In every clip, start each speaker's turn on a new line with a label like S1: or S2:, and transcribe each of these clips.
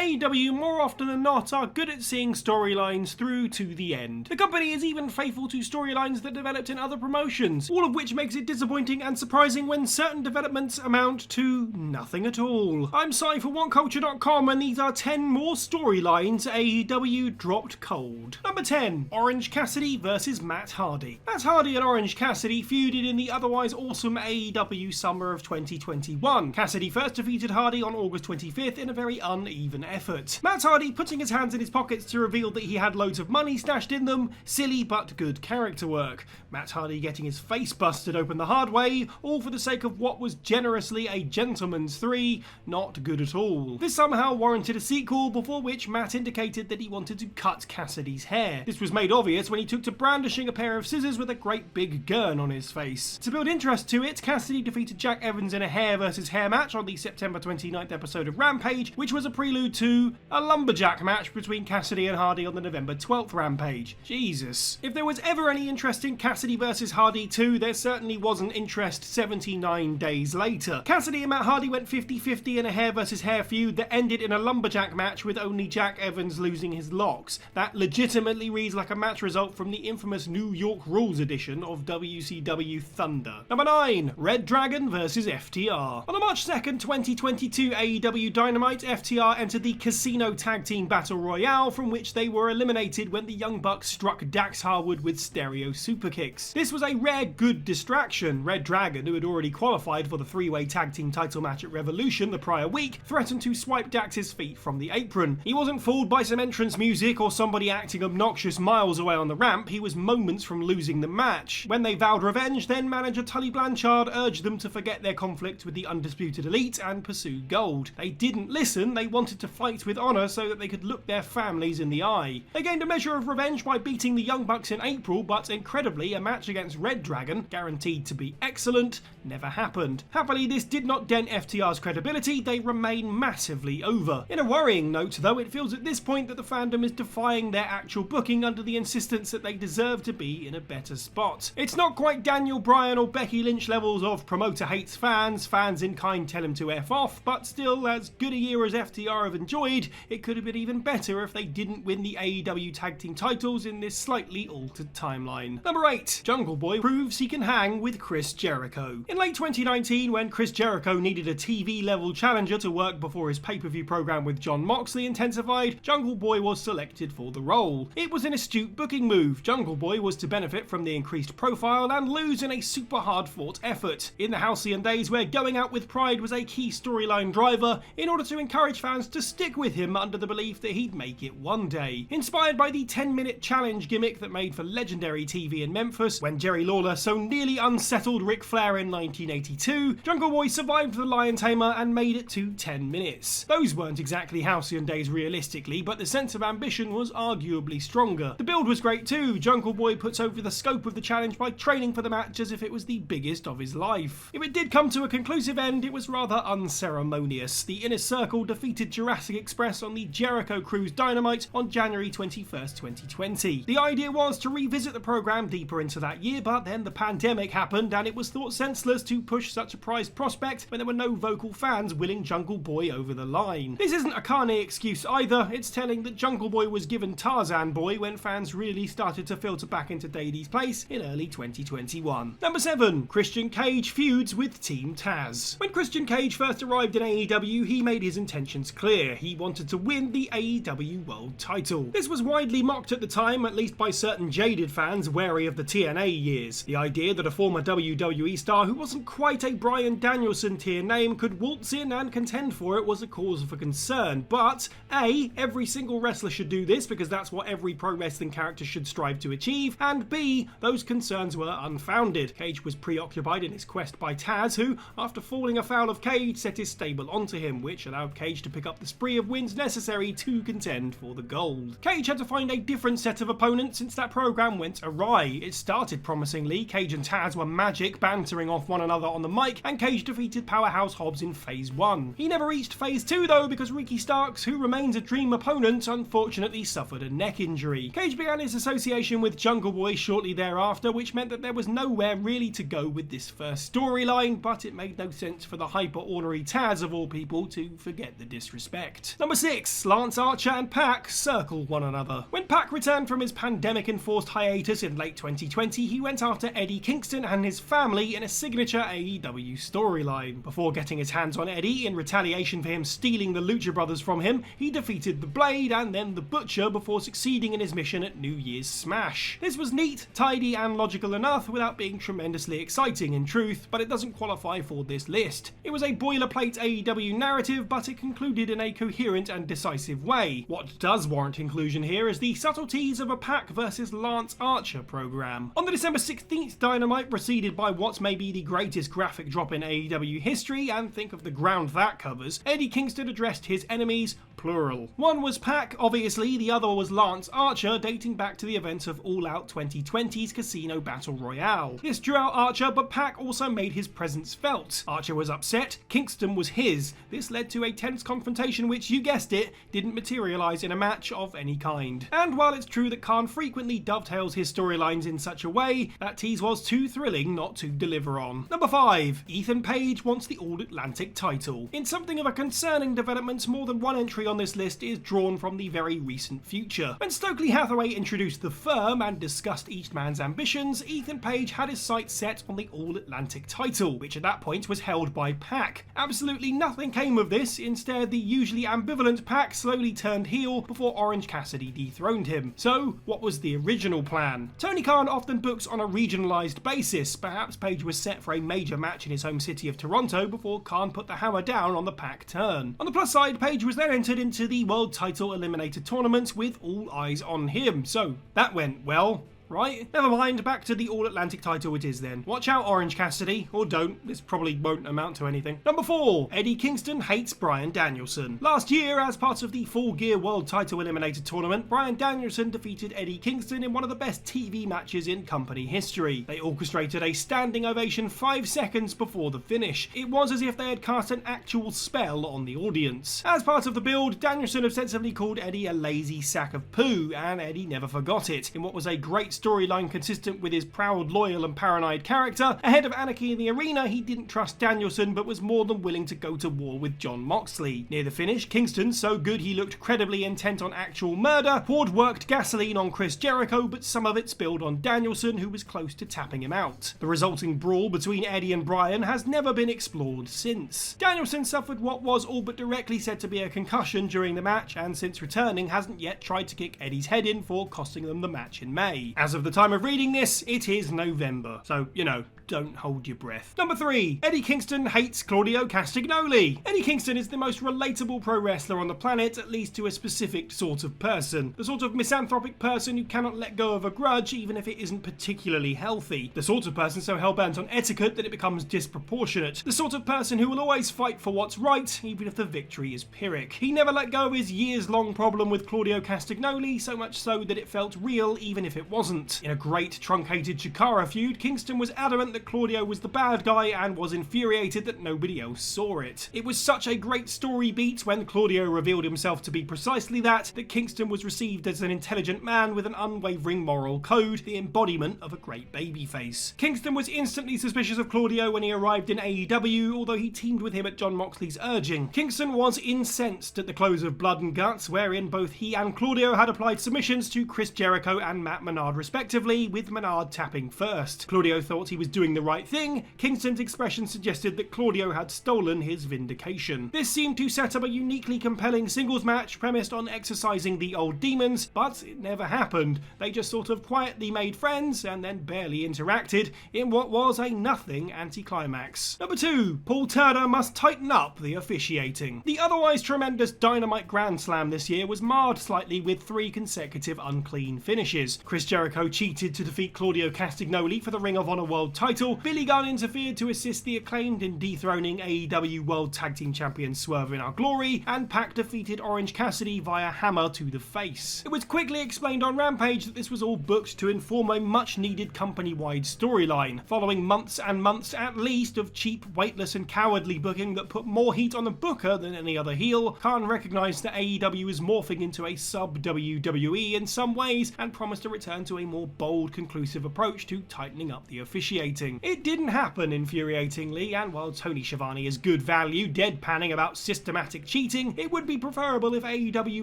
S1: AEW more often than not are good at seeing storylines through to the end. The company is even faithful to storylines that developed in other promotions, all of which makes it disappointing and surprising when certain developments amount to nothing at all. I'm Sai for OneCulture.com and these are 10 more storylines AEW dropped cold. Number 10. Orange Cassidy vs Matt Hardy. Matt Hardy and Orange Cassidy feuded in the otherwise awesome AEW summer of 2021. Cassidy first defeated Hardy on August 25th in a very uneven effort. Matt Hardy putting his hands in his pockets to reveal that he had loads of money stashed in them, silly but good character work. Matt Hardy getting his face busted open the hard way, all for the sake of what was generously a gentleman's 3, not good at all. This somehow warranted a sequel, before which Matt indicated that he wanted to cut Cassidy's hair. This was made obvious when he took to brandishing a pair of scissors with a great big gurn on his face. To build interest to it, Cassidy defeated Jack Evans in a hair versus hair match on the September 29th episode of Rampage, which was a prelude to a lumberjack match between Cassidy and Hardy on the November 12th Rampage. Jesus. If there was ever any interest in Cassidy vs Hardy 2, there certainly wasn't interest 79 days later. Cassidy and Matt Hardy went 50-50 in a hair versus hair feud that ended in a lumberjack match with only Jack Evans losing his locks. That legitimately reads like a match result from the infamous New York Rules edition of WCW Thunder. Number 9. Red Dragon vs FTR. On March 2nd, 2022 AEW Dynamite, FTR entered the Casino Tag Team Battle Royale, from which they were eliminated when the Young Bucks struck Dax Harwood with stereo super kicks. This was a rare good distraction. Red Dragon, who had already qualified for the 3-way tag team title match at Revolution the prior week, threatened to swipe Dax's feet from the apron. He wasn't fooled by some entrance music or somebody acting obnoxious miles away on the ramp. He was moments from losing the match. When they vowed revenge, then manager Tully Blanchard urged them to forget their conflict with the Undisputed Elite and pursue gold. They didn't listen. They wanted to fight with honour so that they could look their families in the eye. They gained a measure of revenge by beating the Young Bucks in April, but incredibly, a match against Red Dragon, guaranteed to be excellent, never happened. Happily, this did not dent FTR's credibility. They remain massively over. In a worrying note, though, it feels at this point that the fandom is defying their actual booking under the insistence that they deserve to be in a better spot. It's not quite Daniel Bryan or Becky Lynch levels of promoter hates fans, fans in kind tell him to F off, but still, as good a year as FTR have enjoyed, it could have been even better if they didn't win the AEW tag team titles in this slightly altered timeline. Number 8. Jungle Boy proves he can hang with Chris Jericho. In late 2019, when Chris Jericho needed a TV-level challenger to work before his pay-per-view program with Jon Moxley intensified, Jungle Boy was selected for the role. It was an astute booking move. Jungle Boy was to benefit from the increased profile and lose in a super hard-fought effort. In the halcyon days where going out with pride was a key storyline driver, in order to encourage fans to stick with him under the belief that he'd make it one day. Inspired by the 10-minute challenge gimmick that made for legendary TV in Memphis, when Jerry Lawler so nearly unsettled Ric Flair in 1982, Jungle Boy survived the Lion Tamer and made it to 10 minutes. Those weren't exactly halcyon days realistically, but the sense of ambition was arguably stronger. The build was great too. Jungle Boy puts over the scope of the challenge by training for the match as if it was the biggest of his life. If it did come to a conclusive end, it was rather unceremonious. The Inner Circle defeated Jurassic Express on the Jericho Cruise Dynamite on January 21st, 2020. The idea was to revisit the program deeper into that year, but then the pandemic happened and it was thought senseless to push such a prized prospect when there were no vocal fans willing Jungle Boy over the line. This isn't a carny excuse either. It's telling that Jungle Boy was given Tarzan Boy when fans really started to filter back into Daily's place in early 2021. Number 7. Christian Cage feuds with Team Taz. When Christian Cage first arrived in AEW, he made his intentions clear. He wanted to win the AEW World title. This was widely mocked at the time, at least by certain jaded fans wary of the TNA years. The idea that a former WWE star who wasn't quite a Bryan Danielson tier name could waltz in and contend for it was a cause for concern, but A, every single wrestler should do this because that's what every pro wrestling character should strive to achieve, and B, those concerns were unfounded. Cage was preoccupied in his quest by Taz, who, after falling afoul of Cage, set his stable onto him, which allowed Cage to pick up the spree of wins necessary to contend for the gold. Cage had to find a different set of opponents since that program went awry. It started promisingly. Cage and Taz were magic, bantering off one another on the mic, and Cage defeated Powerhouse Hobbs in Phase 1. He never reached Phase 2 though, because Ricky Starks, who remains a dream opponent, unfortunately suffered a neck injury. Cage began his association with Jungle Boy shortly thereafter, which meant that there was nowhere really to go with this first storyline, but it made no sense for the hyper-ornery Taz of all people to forget the disrespect. connect. Number 6. Lance Archer and Pac circle one another. When Pac returned from his pandemic-enforced hiatus in late 2020, he went after Eddie Kingston and his family in a signature AEW storyline. Before getting his hands on Eddie in retaliation for him stealing the Lucha Brothers from him, he defeated the Blade and then the Butcher before succeeding in his mission at New Year's Smash. This was neat, tidy and logical enough without being tremendously exciting in truth, but it doesn't qualify for this list. It was a boilerplate AEW narrative, but it concluded in a coherent and decisive way. What does warrant inclusion here is the subtleties of a Pac versus Lance Archer program. On the December 16th Dynamite, preceded by what may be the greatest graphic drop in AEW history, and think of the ground that covers, Eddie Kingston addressed his enemies, plural. One was Pac, obviously, the other was Lance Archer, dating back to the events of All Out 2020's Casino Battle Royale. This drew out Archer, but Pac also made his presence felt. Archer was upset, Kingston was his. This led to a tense confrontation which, you guessed it, didn't materialise in a match of any kind. And while it's true that Khan frequently dovetails his storylines in such a way, that tease was too thrilling not to deliver on. Number 5. Ethan Page wants the All-Atlantic title. In something of a concerning development, more than one entry on this list is drawn from the very recent future. When Stokely Hathaway introduced the firm and discussed each man's ambitions, Ethan Page had his sights set on the All-Atlantic title, which at that point was held by Pac. Absolutely nothing came of this. Instead, the usually ambivalent Pac slowly turned heel before Orange Cassidy dethroned him. So, what was the original plan? Tony Khan often books on a regionalised basis. Perhaps Page was set for a major match in his home city of Toronto before Khan put the hammer down on the Pac turn. On the plus side, Page was then entered into the World Title Eliminator Tournament with all eyes on him. So, that went well. Right? Never mind, back to the All-Atlantic title it is then. Watch out, Orange Cassidy. Or don't, this probably won't amount to anything. Number 4. Eddie Kingston hates BRYAN Danielson. Last year, as part of the Full Gear World Title Eliminator Tournament, BRYAN Danielson defeated Eddie Kingston in one of the best TV matches in company history. They orchestrated a standing ovation 5 seconds before the finish. It was as if they had cast an actual spell on the audience. As part of the build, Danielson ostensibly called Eddie a lazy sack of poo, and Eddie never forgot it, in what was a great storyline consistent with his proud, loyal and paranoid character. Ahead of Anarchy in the Arena, he didn't trust Danielson but was more than willing to go to war with Jon Moxley. Near the finish, Kingston, so good he looked credibly intent on actual murder, poured worked gasoline on Chris Jericho, but some of it spilled on Danielson, who was close to tapping him out. The resulting brawl between Eddie and BRYAN has never been explored since. Danielson suffered what was all but directly said to be a concussion during the match, and since returning hasn't yet tried to kick Eddie's head in for costing them the match in May. As of the time of reading this, it is November, so, you know, don't hold your breath. Number 3. Eddie Kingston hates Claudio Castagnoli. Eddie Kingston is the most relatable pro wrestler on the planet, at least to a specific sort of person. The sort of misanthropic person who cannot let go of a grudge even if it isn't particularly healthy. The sort of person so hell-bent on etiquette that it becomes disproportionate. The sort of person who will always fight for what's right, even if the victory is Pyrrhic. He never let go of his years-long problem with Claudio Castagnoli, so much so that it felt real even if it wasn't. In a great truncated Chikara feud, Kingston was adamant that Claudio was the bad guy and was infuriated that nobody else saw it. It was such a great story beat when Claudio revealed himself to be precisely that Kingston was received as an intelligent man with an unwavering moral code, the embodiment of a great babyface. Kingston was instantly suspicious of Claudio when he arrived in AEW, although he teamed with him at Jon Moxley's urging. Kingston was incensed at the close of Blood and Guts, wherein both he and Claudio had applied submissions to Chris Jericho and Matt Menard respectively, with Menard tapping first. Claudio thought he was doing the right thing. Kingston's expression suggested that Claudio had stolen his vindication. This seemed to set up a uniquely compelling singles match premised on exercising the old demons, but it never happened. They just sort of quietly made friends and then barely interacted in what was a nothing anticlimax. Number 2. Paul Turner must tighten up the officiating. The otherwise tremendous Dynamite Grand Slam this year was marred slightly with 3 consecutive unclean finishes. Chris Jericho cheated to defeat Claudio Castagnoli for the Ring of Honor World title, Billy Gunn interfered to assist the Acclaimed in dethroning AEW World Tag Team Champion Swerve in Our Glory, and Pac defeated Orange Cassidy via hammer to the face. It was quickly explained on Rampage that this was all booked to inform a much needed company-wide storyline. Following months and months at least of cheap, weightless and cowardly booking that put more heat on the booker than any other heel, Khan recognised that AEW is morphing into a sub-WWE in some ways and promised to return to a more bold, conclusive approach to tightening up the officiating. infuriating. It didn't happen, infuriatingly, and while Tony Schiavone is good value, deadpanning about systematic cheating, it would be preferable if AEW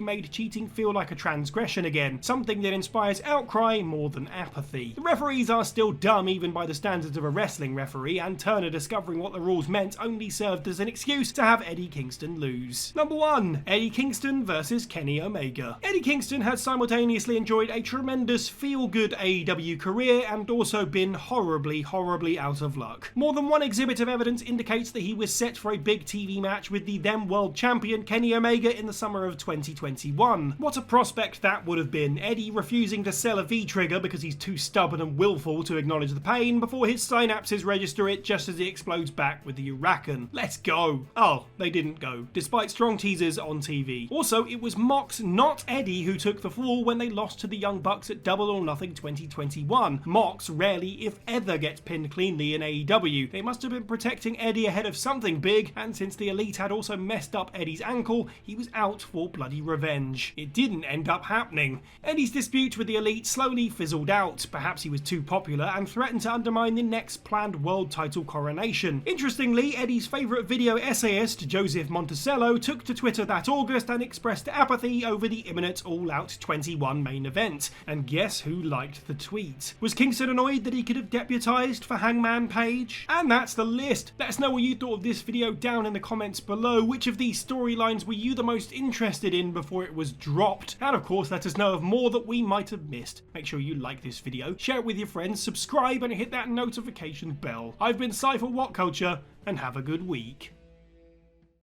S1: made cheating feel like a transgression again, something that inspires outcry more than apathy. The referees are still dumb even by the standards of a wrestling referee, and Turner discovering what the rules meant only served as an excuse to have Eddie Kingston lose. Number 1. Eddie Kingston versus Kenny Omega. Eddie Kingston had simultaneously enjoyed a tremendous feel-good AEW career and also been horribly out of luck. More than one exhibit of evidence indicates that he was set for a big TV match with the then world champion Kenny Omega in the summer of 2021. What a prospect that would have been, Eddie refusing to sell a V-trigger because he's too stubborn and willful to acknowledge the pain before his synapses register it just as he explodes back with the Huracan. Let's go. Oh, they didn't go, despite strong teasers on TV. Also, it was Mox, not Eddie, who took the fall when they lost to the Young Bucks at Double or Nothing 2021. Mox rarely, if ever, gets pinned cleanly in AEW. They must have been protecting Eddie ahead of something big, and since the Elite had also messed up Eddie's ankle, he was out for bloody revenge. It didn't end up happening. Eddie's dispute with the Elite slowly fizzled out. Perhaps he was too popular and threatened to undermine the next planned world title coronation. Interestingly, Eddie's favourite video essayist, Joseph Monticello, took to Twitter that August and expressed apathy over the imminent All Out 21 main event. And guess who liked the tweet? Was Kingston annoyed that he could have deputised for Hangman Page? And that's the list. Let us know what you thought of this video down in the comments below. Which of these storylines were you the most interested in before it was dropped? And of course, let us know of more that we might have missed. Make sure you like this video, share it with your friends, subscribe and hit that notification bell. I've been Cypher What Culture, and have a good week.